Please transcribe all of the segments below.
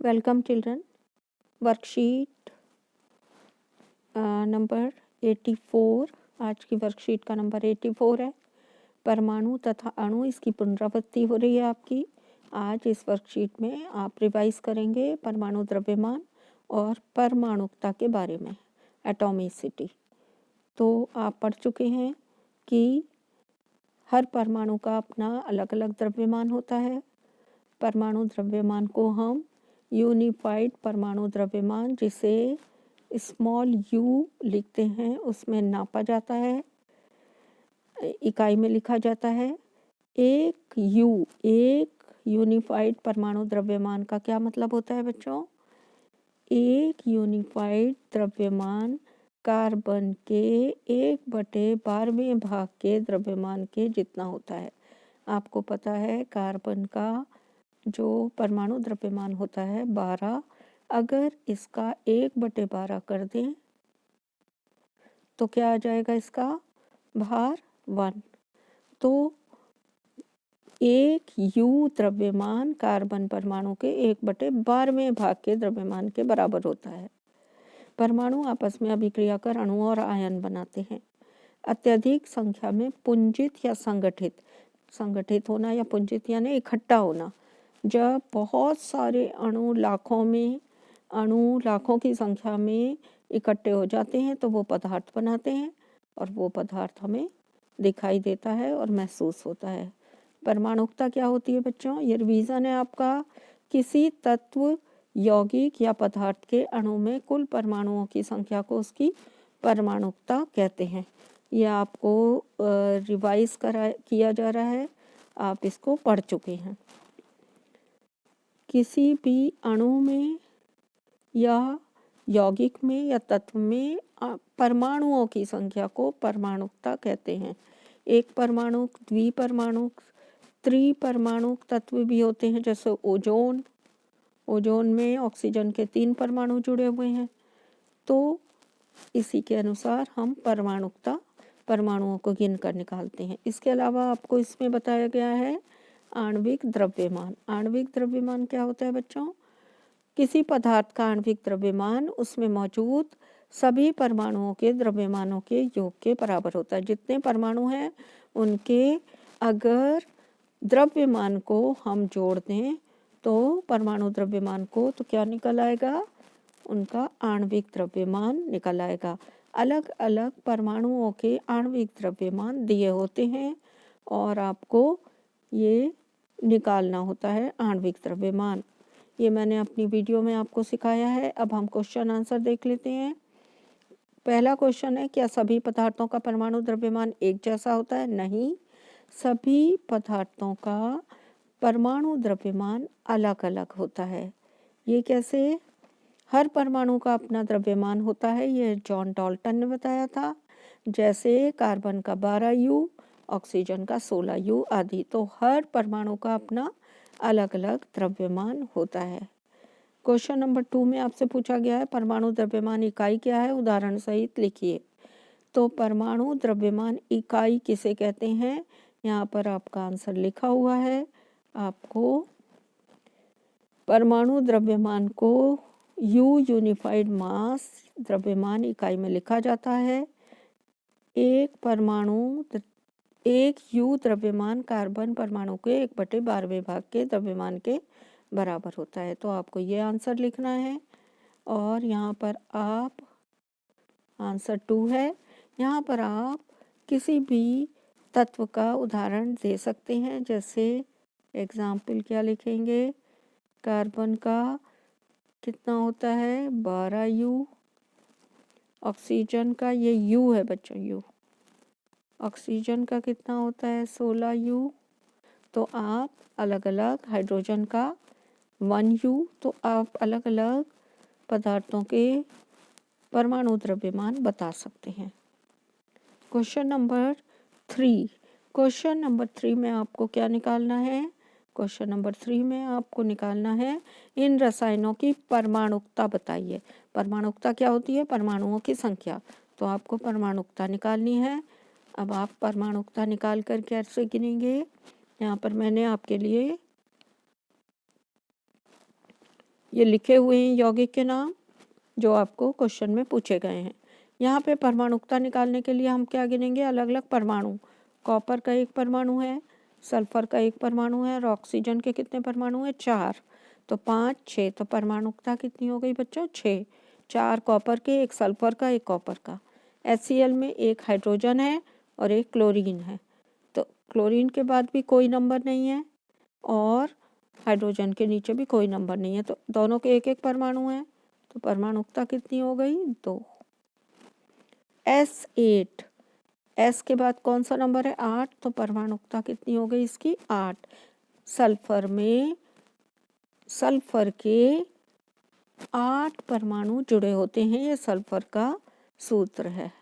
Welcome children. Worksheet number 84। आज की worksheet का नंबर 84 है। परमाणु तथा अणु, इसकी पुनरावृत्ति हो रही है आपकी। आज इस वर्कशीट में आप रिवाइज करेंगे परमाणु द्रव्यमान और परमाणुकता के बारे में, एटॉमिसिटी। तो आप पढ़ चुके हैं कि हर परमाणु का अपना अलग अलग द्रव्यमान होता है। परमाणु द्रव्यमान को हम यूनिफाइड परमाणु द्रव्यमान, जिसे स्मॉल यू लिखते हैं, उसमें नापा जाता है, इकाई में लिखा जाता है। एक यूनिफाइड परमाणु द्रव्यमान का क्या मतलब होता है बच्चों? एक यूनिफाइड द्रव्यमान कार्बन के 1/12वें भाग के द्रव्यमान के जितना होता है। आपको पता है कार्बन का जो परमाणु द्रव्यमान होता है 12, अगर इसका 1/12 कर दें तो क्या आ जाएगा? इसका भार 1। तो एक यू द्रव्यमान कार्बन परमाणु के 1/12वें भाग के द्रव्यमान के बराबर होता है। परमाणु आपस में अभिक्रिया कर अणु और आयन बनाते हैं। अत्यधिक संख्या में पुंजित या संगठित होना या पुंजित यानी इकट्ठा होना। जब बहुत सारे अणु लाखों की संख्या में इकट्ठे हो जाते हैं तो वो पदार्थ बनाते हैं, और वो पदार्थ हमें दिखाई देता है और महसूस होता है। परमाणुकता क्या होती है बच्चों? ये रिवीजन है आपका। किसी तत्व, यौगिक या पदार्थ के अणु में कुल परमाणुओं की संख्या को उसकी परमाणुकता कहते हैं। यह आपको रिवाइज किया जा रहा है, आप इसको पढ़ चुके हैं। किसी भी अणु में या यौगिक में या तत्व में परमाणुओं की संख्या को परमाणुकता कहते हैं। एक परमाणुक, द्विपरमाणुक, त्रिपरमाणुक तत्व भी होते हैं, जैसे ओजोन में ऑक्सीजन के 3 परमाणु जुड़े हुए हैं। तो इसी के अनुसार हम परमाणुओं को गिन कर निकालते हैं। इसके अलावा आपको इसमें बताया गया है आणविक द्रव्यमान। आणविक द्रव्यमान क्या होता है बच्चों? किसी पदार्थ का आणविक द्रव्यमान उसमें मौजूद सभी परमाणुओं के द्रव्यमानों के योग के बराबर होता है। जितने परमाणु हैं उनके अगर द्रव्यमान को हम जोड़ दें तो परमाणु द्रव्यमान को तो क्या निकल आएगा? उनका आणविक द्रव्यमान निकल आएगा। अलग अलग परमाणुओं के आणविक द्रव्यमान दिए होते हैं और आपको ये निकालना होता है आणविक द्रव्यमान। ये मैंने अपनी वीडियो में आपको सिखाया है। अब हम क्वेश्चन आंसर देख लेते हैं। पहला क्वेश्चन है, क्या सभी पदार्थों का परमाणु द्रव्यमान एक जैसा होता है? नहीं, सभी पदार्थों का परमाणु द्रव्यमान अलग अलग होता है। ये कैसे? हर परमाणु का अपना द्रव्यमान होता है, ये जॉन डाल्टन ने बताया था। जैसे कार्बन का 12U, ऑक्सीजन का 16U आदि। तो हर परमाणु का अपना अलग अलग द्रव्यमान होता है। क्वेश्चन नंबर 2 में आपसे पूछा गया है परमाणु द्रव्यमान इकाई क्या है? उदाहरण सहित लिखिए। तो परमाणु द्रव्यमान इकाई किसे कहते हैं? यहाँ पर आपका आंसर लिखा हुआ है। आपको परमाणु द्रव्यमान को यू यूनिफाइड मास द्रव्यमान इकाई में लिखा जाता है। एक यू द्रव्यमान कार्बन परमाणु के 1/12वें भाग के द्रव्यमान के बराबर होता है। तो आपको ये आंसर लिखना है। और यहाँ पर आप आंसर 2 है। यहाँ पर आप किसी भी तत्व का उदाहरण दे सकते हैं। जैसे एग्जाम्पल क्या लिखेंगे? कार्बन का कितना होता है? 12U। ऑक्सीजन का, ये U है बच्चों, U। ऑक्सीजन का कितना होता है? 16U। तो आप अलग अलग, हाइड्रोजन का 1U। तो आप अलग अलग पदार्थों के परमाणु द्रव्यमान बता सकते हैं। क्वेश्चन नंबर 3 में आपको क्या निकालना है? क्वेश्चन नंबर 3 में आपको निकालना है इन रसायनों की परमाणुकता बताइए। परमाणुकता क्या होती है? परमाणुओं की संख्या। तो आपको परमाणुकता निकालनी है। अब आप परमाणुकता निकाल कर कैसे गिनेंगे? यहाँ पर मैंने आपके लिए ये लिखे हुए हैं यौगिक के नाम जो आपको क्वेश्चन में पूछे गए हैं। यहाँ पे परमाणुकता निकालने के लिए हम क्या गिनेंगे, अलग अलग परमाणु। कॉपर का एक परमाणु है, सल्फर का एक परमाणु है, और ऑक्सीजन के कितने परमाणु हैं, 4। तो 5 6, तो परमाणुकता कितनी हो गई बच्चों, 6। 4 कॉपर के, एक सल्फर का, एक कॉपर का। HCl में एक हाइड्रोजन है और एक क्लोरीन है। तो क्लोरीन के बाद भी कोई नंबर नहीं है और हाइड्रोजन के नीचे भी कोई नंबर नहीं है, तो दोनों के एक एक परमाणु हैं। तो परमाणुकता कितनी हो गई, 2। S8, S के बाद कौन सा नंबर है, 8, तो परमाणुकता कितनी हो गई इसकी, 8। सल्फर में सल्फर के 8 परमाणु जुड़े होते हैं, ये सल्फर का सूत्र है।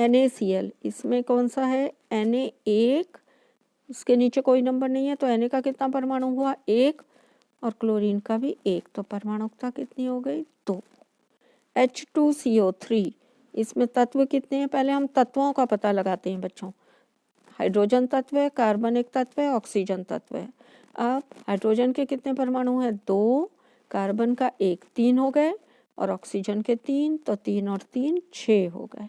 NaCl, इसमें कौन सा है, Na1, इसके नीचे कोई नंबर नहीं है, तो Na का कितना परमाणु हुआ, 1, और क्लोरीन का भी 1, तो परमाणुकता कितनी हो गई, 2। H2CO3, इसमें तत्व कितने हैं, पहले हम तत्वों का पता लगाते हैं बच्चों। हाइड्रोजन तत्व है, कार्बन एक तत्व है, ऑक्सीजन तत्व है। अब हाइड्रोजन के कितने परमाणु हैं, 2, कार्बन का 1, 3 हो गए, और ऑक्सीजन के 3, तो 3 और 3 6 हो गए।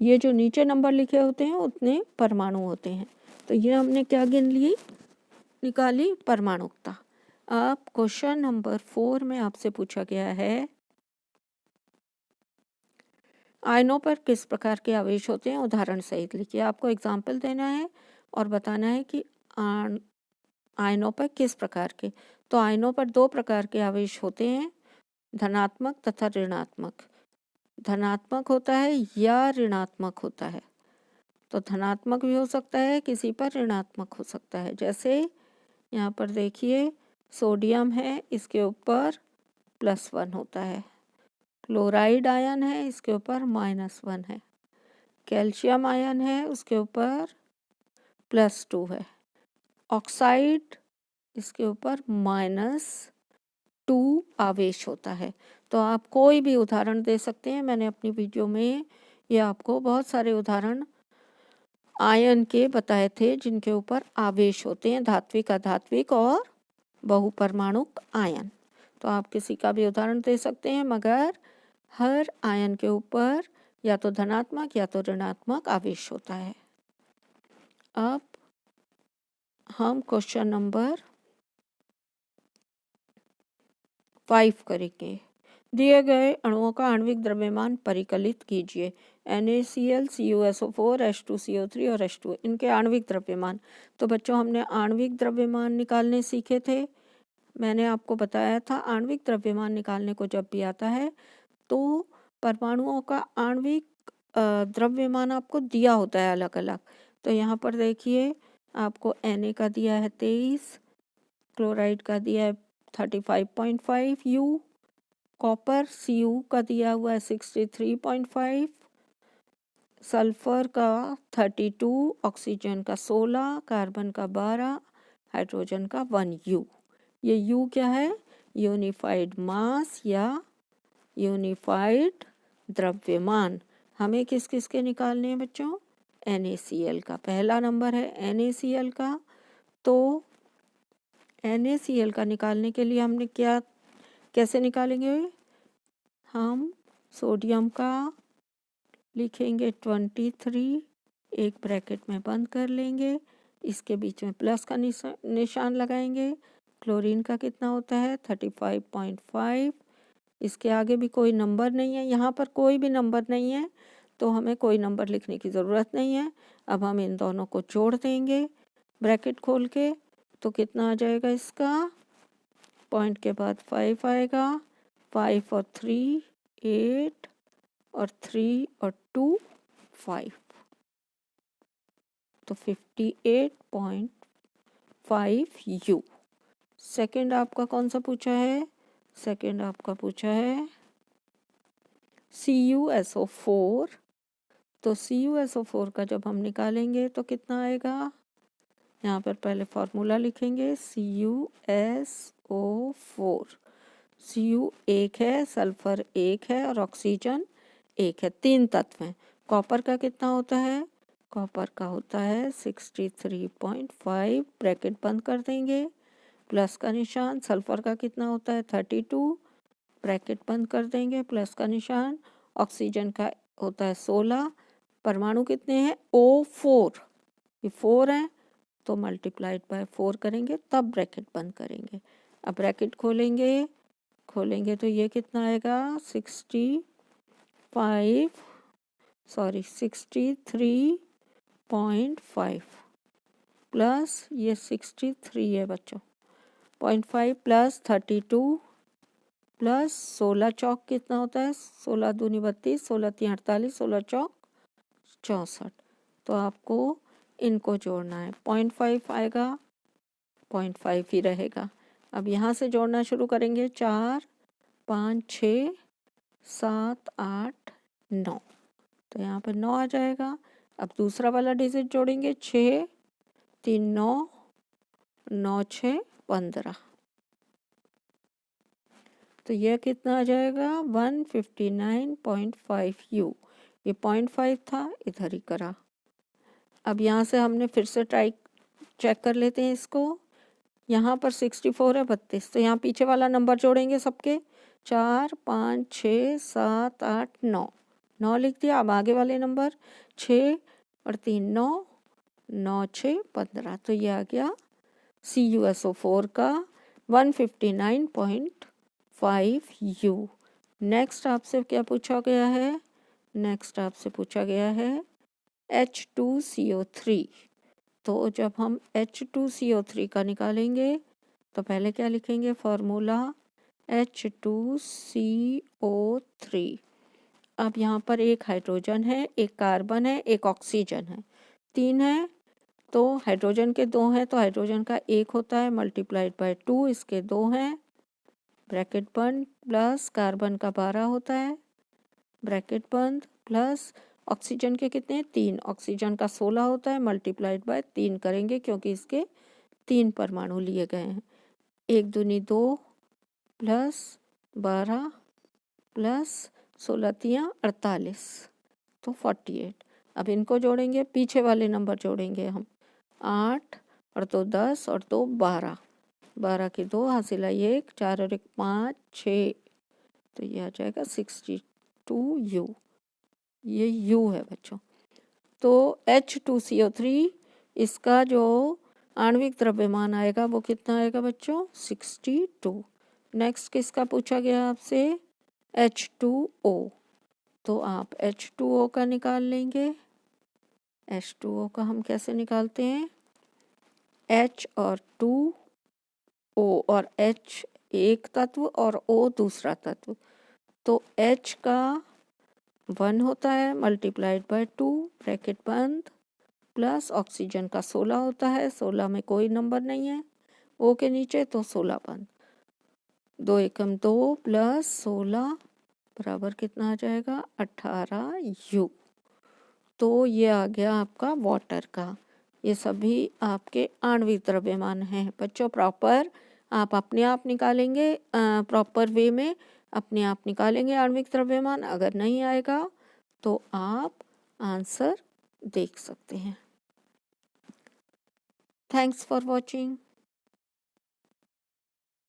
ये जो नीचे नंबर लिखे होते हैं उतने परमाणु होते हैं। तो ये हमने क्या गिन ली, निकाली परमाणुकता। अब क्वेश्चन नंबर 4 में आपसे पूछा गया है, आयनों पर किस प्रकार के आवेश होते हैं, उदाहरण सहित लिखिए। आपको एग्जाम्पल देना है और बताना है कि आयनों पर किस प्रकार के। तो आयनों पर 2 प्रकार के आवेश होते हैं, धनात्मक तथा ऋणात्मक। धनात्मक होता है या ऋणात्मक होता है। तो धनात्मक भी हो सकता है, किसी पर ऋणात्मक हो सकता है। जैसे यहाँ पर देखिए सोडियम है, इसके ऊपर +1 होता है। क्लोराइड आयन है, इसके ऊपर -1 है। कैल्शियम आयन है, उसके ऊपर +2 है। ऑक्साइड, इसके ऊपर -2 आवेश होता है। तो आप कोई भी उदाहरण दे सकते हैं। मैंने अपनी वीडियो में ये आपको बहुत सारे उदाहरण आयन के बताए थे जिनके ऊपर आवेश होते हैं, धात्विक, अधात्विक और बहुपरमाणुक आयन। तो आप किसी का भी उदाहरण दे सकते हैं, मगर हर आयन के ऊपर या तो धनात्मक या तो ऋणात्मक आवेश होता है। अब हम क्वेश्चन नंबर 5 करेंगे। दिए गए अणुओं का आणविक द्रव्यमान परिकलित कीजिए। NaCl, CuSO4, H2CO3 और H2, इनके आणविक द्रव्यमान। तो बच्चों हमने आणविक द्रव्यमान निकालने सीखे थे। मैंने आपको बताया था आणविक द्रव्यमान निकालने को जब भी आता है तो परमाणुओं का आणविक द्रव्यमान आपको दिया होता है अलग अलग। तो यहाँ पर देखिए आपको Na का दिया है 23, क्लोराइड का दिया है 35.5 U, कॉपर Cu का दिया हुआ है 63.5, सल्फर का 32, ऑक्सीजन का 16, कार्बन का 12, हाइड्रोजन का 1 U। ये U क्या है, यूनिफाइड मास या यूनिफाइड द्रव्यमान। हमें किस किस के निकालने हैं बच्चों, NaCl का। पहला नंबर है NaCl का। तो NaCl का निकालने के लिए हमने क्या, कैसे निकालेंगे, हम सोडियम का लिखेंगे 23, एक ब्रैकेट में बंद कर लेंगे, इसके बीच में प्लस का निशान लगाएंगे। क्लोरीन का कितना होता है 35.5, इसके आगे भी कोई नंबर नहीं है, यहाँ पर कोई भी नंबर नहीं है तो हमें कोई नंबर लिखने की ज़रूरत नहीं है। अब हम इन दोनों को जोड़ देंगे ब्रैकेट खोल के, तो कितना आ जाएगा इसका, पॉइंट के बाद 5 आएगा, 5 और 3 8, और 3 और 2 5, तो 58.5 U। सेकंड आपका कौन सा पूछा है, सेकंड आपका पूछा है CuSO4। तो CuSO4 का जब हम निकालेंगे तो कितना आएगा, यहाँ पर पहले फॉर्मूला लिखेंगे CuSO4। Cu 1 है, सल्फर 1 है और ऑक्सीजन 1 है, 3 तत्व हैं। कॉपर का कितना होता है, कॉपर का होता है 63.5, ब्रैकेट बंद कर देंगे, प्लस का निशान, सल्फर का कितना होता है 32, ब्रैकेट बंद कर देंगे, प्लस का निशान, ऑक्सीजन का होता है 16, परमाणु कितने हैं O4, ये 4 है तो मल्टीप्लाइड बाय 4 करेंगे तब ब्रैकेट बंद करेंगे। अब ब्रैकेट खोलेंगे तो ये कितना आएगा 63.5 प्लस ये 63 है बच्चों, 0.5 प्लस 32 प्लस 16 चौक कितना होता है 16 दूनी 32, 16 तीन 48, 16 चौक 64। तो आपको इनको जोड़ना है, 0.5 आएगा 0.5 ही रहेगा। अब यहाँ से जोड़ना शुरू करेंगे, 4 5 6 7 8 9, तो यहाँ पर 9 आ जाएगा। अब दूसरा वाला डिजिट जोड़ेंगे, 6 3 9 9 6 15, तो यह कितना आ जाएगा 159.5 U। ये 0.5 था, इधर ही करा। अब यहाँ से हमने फिर से चेक कर लेते हैं इसको। यहाँ पर 64 है 32, तो यहाँ पीछे वाला नंबर जोड़ेंगे सबके, 4 5 6 7 8 9, 9 लिख दिया। अब आगे वाले नंबर 6 और 3 9, 9 6 15, तो ये आ गया CuSO4 का 159.5 U। नेक्स्ट आपसे क्या पूछा गया है, नेक्स्ट आपसे पूछा गया है H2CO3। तो जब हम H2CO3 का निकालेंगे तो पहले क्या लिखेंगे, फॉर्मूला H2CO3। अब यहाँ पर एक हाइड्रोजन है, एक कार्बन है, एक ऑक्सीजन है, 3 है, तो हाइड्रोजन के 2 हैं तो हाइड्रोजन का 1 होता है मल्टीप्लाइड बाय 2, इसके 2 हैं, ब्रैकेट बंद, प्लस कार्बन का 12 होता है, ब्रैकेट बंद, प्लस ऑक्सीजन के कितने हैं 3, ऑक्सीजन का 16 होता है मल्टीप्लाइड बाय 3 करेंगे क्योंकि इसके 3 परमाणु लिए गए हैं, 1 दूनी 2 प्लस 12 प्लस 16 तियाँ 48, तो 48। अब इनको जोड़ेंगे, पीछे वाले नंबर जोड़ेंगे हम, 8 और 2 10 और 2 12, 12 की 2 हासिल आई 1, 4 और 1 5 6, तो ये आ जाएगा 62U। ये U है बच्चों। तो H2CO3 इसका जो आणविक द्रव्यमान आएगा वो कितना आएगा बच्चों 62। नेक्स्ट किसका पूछा गया आपसे, H2O। तो आप H2O का निकाल लेंगे। H2O का हम कैसे निकालते हैं, H और 2 O और H एक तत्व और O दूसरा तत्व, तो H का 1 होता है मल्टीप्लाइड बाय 2, ब्रैकेट बंद, प्लस ऑक्सीजन का 16 होता है, 16 में कोई नंबर नहीं है O के नीचे, तो 16 बंद, 2 एकम 2 प्लस 16 बराबर कितना आ जाएगा 18U। तो ये आ गया आपका वाटर का। ये सभी आपके आणविक द्रव्यमान हैं बच्चों। प्रॉपर आप अपने आप निकालेंगे, प्रॉपर वे में अपने आप निकालेंगे आणविक द्रव्यमान। अगर नहीं आएगा तो आप आंसर देख सकते हैं। Thanks for watching.